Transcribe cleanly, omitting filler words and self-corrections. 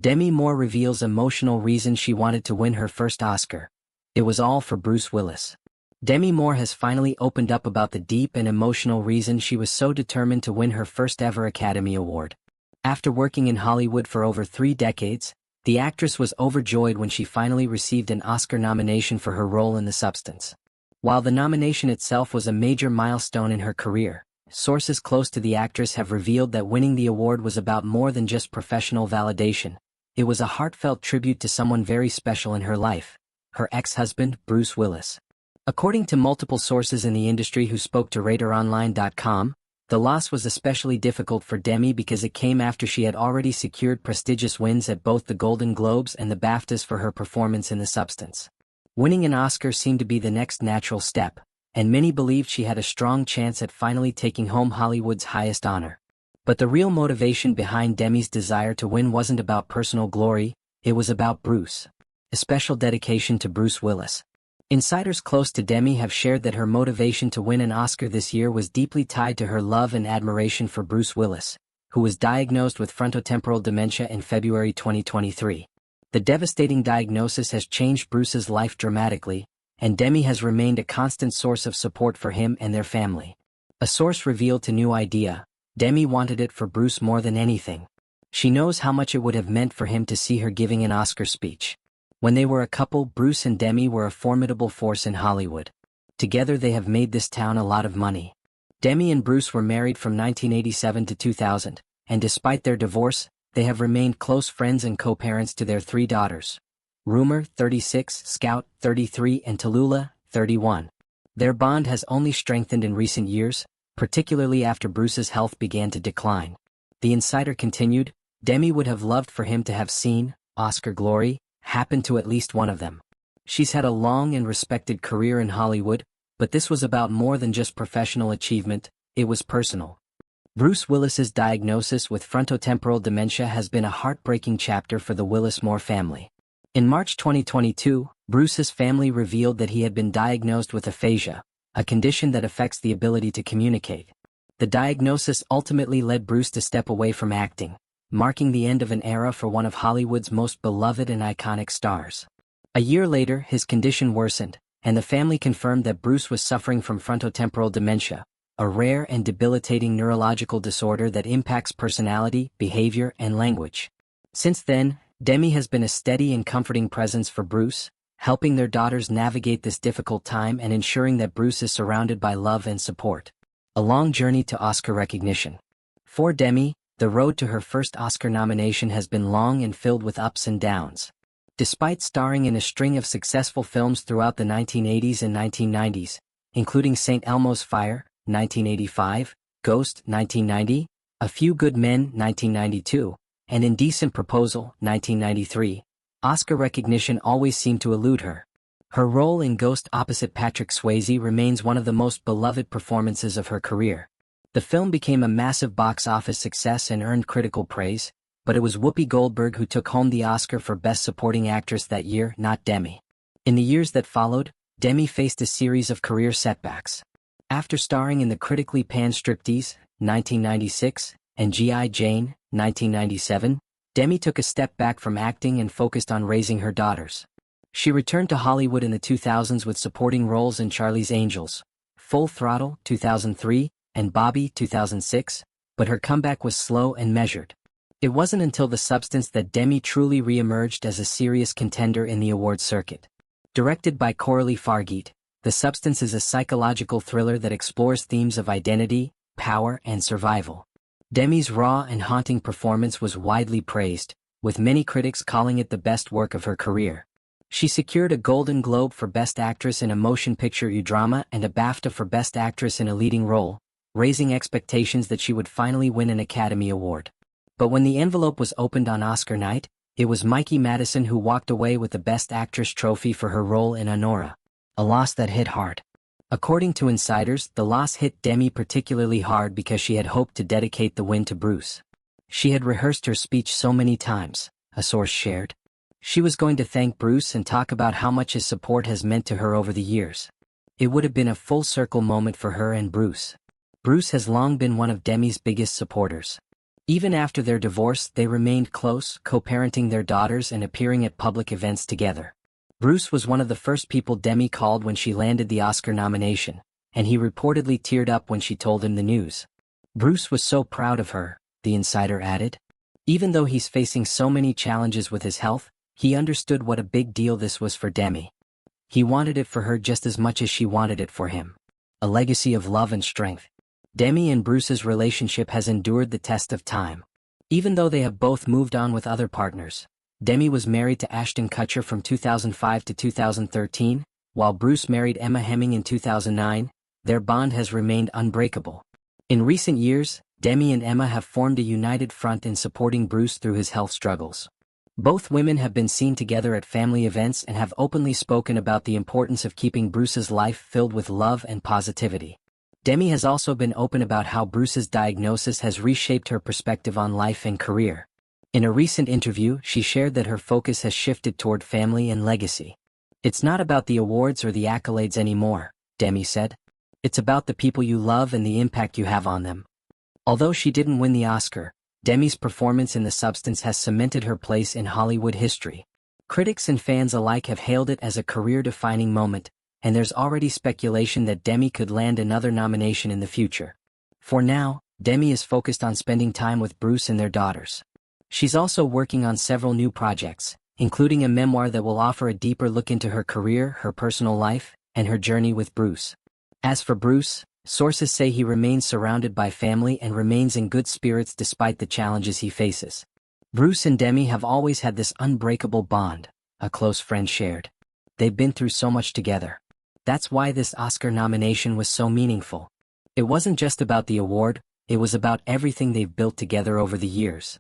Demi Moore reveals emotional reason she wanted to win her first Oscar. It was all for Bruce Willis. Demi Moore has finally opened up about the deep and emotional reason she was so determined to win her first ever Academy Award. After working in Hollywood for over 3 decades, the actress was overjoyed when she finally received an Oscar nomination for her role in The Substance. While the nomination itself was a major milestone in her career, sources close to the actress have revealed that winning the award was about more than just professional validation. It was a heartfelt tribute to someone very special in her life, her ex-husband, Bruce Willis. According to multiple sources in the industry who spoke to RadarOnline.com, the loss was especially difficult for Demi because it came after she had already secured prestigious wins at both the Golden Globes and the BAFTAs for her performance in The Substance. Winning an Oscar seemed to be the next natural step, and many believed she had a strong chance at finally taking home Hollywood's highest honor. But the real motivation behind Demi's desire to win wasn't about personal glory, it was about Bruce. A special dedication to Bruce Willis. Insiders close to Demi have shared that her motivation to win an Oscar this year was deeply tied to her love and admiration for Bruce Willis, who was diagnosed with frontotemporal dementia in February 2023. The devastating diagnosis has changed Bruce's life dramatically, and Demi has remained a constant source of support for him and their family. A source revealed to New Idea, Demi wanted it for Bruce more than anything. She knows how much it would have meant for him to see her giving an Oscar speech. When they were a couple, Bruce and Demi were a formidable force in Hollywood. Together they have made this town a lot of money. Demi and Bruce were married from 1987 to 2000, and despite their divorce, they have remained close friends and co-parents to their 3 daughters. Rumer, 36, Scout, 33, and Tallulah, 31. Their bond has only strengthened in recent years, particularly after Bruce's health began to decline. The insider continued, Demi would have loved for him to have seen Oscar glory happen to at least one of them. She's had a long and respected career in Hollywood, but this was about more than just professional achievement, it was personal. Bruce Willis's diagnosis with frontotemporal dementia has been a heartbreaking chapter for the Willis-Moore family. In March 2022, Bruce's family revealed that he had been diagnosed with aphasia, a condition that affects the ability to communicate. The diagnosis ultimately led Bruce to step away from acting, marking the end of an era for one of Hollywood's most beloved and iconic stars. A year later, his condition worsened, and the family confirmed that Bruce was suffering from frontotemporal dementia, a rare and debilitating neurological disorder that impacts personality, behavior, and language. Since then, Demi has been a steady and comforting presence for Bruce, helping their daughters navigate this difficult time and ensuring that Bruce is surrounded by love and support. A long journey to Oscar recognition. For Demi, the road to her first Oscar nomination has been long and filled with ups and downs. Despite starring in a string of successful films throughout the 1980s and 1990s, including St. Elmo's Fire, 1985, Ghost, 1990, A Few Good Men, 1992, and Indecent Proposal, 1993, Oscar recognition always seemed to elude her. Her role in Ghost opposite Patrick Swayze remains one of the most beloved performances of her career. The film became a massive box office success and earned critical praise, but it was Whoopi Goldberg who took home the Oscar for Best Supporting Actress that year, not Demi. In the years that followed, Demi faced a series of career setbacks. After starring in the critically panned Striptease, 1996, and G.I. Jane, 1997, Demi took a step back from acting and focused on raising her daughters. She returned to Hollywood in the 2000s with supporting roles in Charlie's Angels, Full Throttle, 2003, and Bobby, 2006, but her comeback was slow and measured. It wasn't until The Substance that Demi truly re-emerged as a serious contender in the awards circuit. Directed by Coralie Fargeet, The Substance is a psychological thriller that explores themes of identity, power, and survival. Demi's raw and haunting performance was widely praised, with many critics calling it the best work of her career. She secured a Golden Globe for Best Actress in a Motion Picture Drama and a BAFTA for Best Actress in a Leading Role, raising expectations that she would finally win an Academy Award. But when the envelope was opened on Oscar night, it was Mikey Madison who walked away with the Best Actress trophy for her role in Honora, a loss that hit hard. According to insiders, the loss hit Demi particularly hard because she had hoped to dedicate the win to Bruce. She had rehearsed her speech so many times, a source shared. She was going to thank Bruce and talk about how much his support has meant to her over the years. It would have been a full-circle moment for her and Bruce. Bruce has long been one of Demi's biggest supporters. Even after their divorce, they remained close, co-parenting their daughters and appearing at public events together. Bruce was one of the first people Demi called when she landed the Oscar nomination, and he reportedly teared up when she told him the news. Bruce was so proud of her, the insider added. Even though he's facing so many challenges with his health, he understood what a big deal this was for Demi. He wanted it for her just as much as she wanted it for him. A legacy of love and strength. Demi and Bruce's relationship has endured the test of time. Even though they have both moved on with other partners, Demi was married to Ashton Kutcher from 2005 to 2013, while Bruce married Emma Hemming in 2009, their bond has remained unbreakable. In recent years, Demi and Emma have formed a united front in supporting Bruce through his health struggles. Both women have been seen together at family events and have openly spoken about the importance of keeping Bruce's life filled with love and positivity. Demi has also been open about how Bruce's diagnosis has reshaped her perspective on life and career. In a recent interview, she shared that her focus has shifted toward family and legacy. "It's not about the awards or the accolades anymore," Demi said. "It's about the people you love and the impact you have on them." Although she didn't win the Oscar, Demi's performance in The Substance has cemented her place in Hollywood history. Critics and fans alike have hailed it as a career-defining moment, and there's already speculation that Demi could land another nomination in the future. For now, Demi is focused on spending time with Bruce and their daughters. She's also working on several new projects, including a memoir that will offer a deeper look into her career, her personal life, and her journey with Bruce. As for Bruce, sources say he remains surrounded by family and remains in good spirits despite the challenges he faces. Bruce and Demi have always had this unbreakable bond, a close friend shared. They've been through so much together. That's why this Oscar nomination was so meaningful. It wasn't just about the award, it was about everything they've built together over the years.